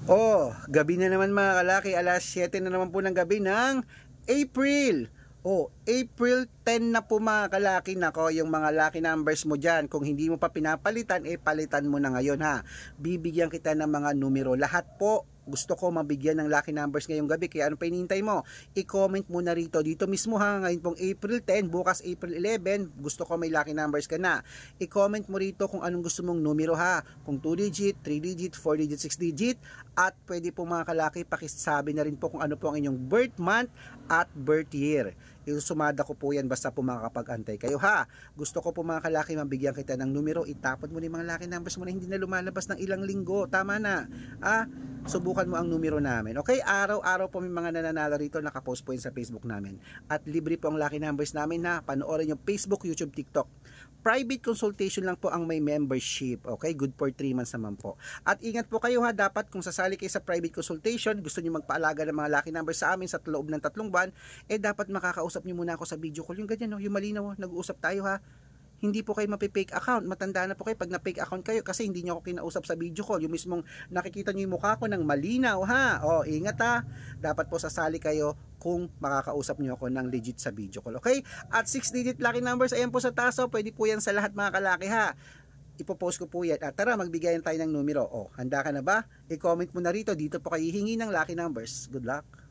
Oh, gabi na naman mga kalaki, alas 7 na naman po ng gabi ng April. Oh, April 10 na po mga kalaki. Nako, yung mga lucky numbers mo dyan, kung hindi mo pa pinapalitan, palitan mo na ngayon ha. Bibigyan kita ng mga numero. Lahat po gusto ko mabigyan ng lucky numbers ngayong gabi. Kaya ano pa hinihintay mo? I-comment mo na rito. Dito mismo ha, ngayon pong April 10, bukas April 11, gusto ko may lucky numbers ka na. I-comment mo rito kung anong gusto mong numero ha. Kung 2 digit, 3 digit, 4 digit, 6 digit. At pwede po mga kalaki, pakisabi na rin po kung ano po ang inyong birth month at birth year. Isusumada ko po yan basta po makakapag-antay kayo ha. Gusto ko po mga kalaki mabigyan kita ng numero. Itapon mo na yung mga lucky numbers mo na hindi na lumalabas ng ilang linggo. Tama na. Subukan mo ang numero namin. Okay? Araw-araw po may mga nananalo rito. Nakapost po yun sa Facebook namin. At libre po ang lucky numbers namin na panoorin yung Facebook, YouTube, TikTok. Private consultation lang po ang may membership. Okay? Good for 3 months naman po. At ingat po kayo ha. Dapat kung sasali kayo sa private consultation, gusto nyo magpaalaga ng mga lucky numbers sa amin sa loob ng 3 buwan, dapat makakausap nyo muna ako sa video call. Yung ganyan, no? Yung malinaw, nag-uusap tayo ha. Hindi po kayo mapi-fake account. Matanda na po kayo pag na-fake account kayo kasi hindi nyo ako kinausap sa video call. Yung mismong nakikita nyo yung mukha ko ng malinaw ha. O, ingat ha. Dapat po sasali kayo kung makakausap nyo ako ng legit sa video call. Okay? At 6-digit lucky numbers, ayan po sa taso. Pwede po yan sa lahat mga kalaki ha. Ipopost ko po yan. At tara, magbigayan tayo ng numero. O, handa ka na ba? I-comment mo na rito. Dito po kayo hihingi ng lucky numbers. Good luck.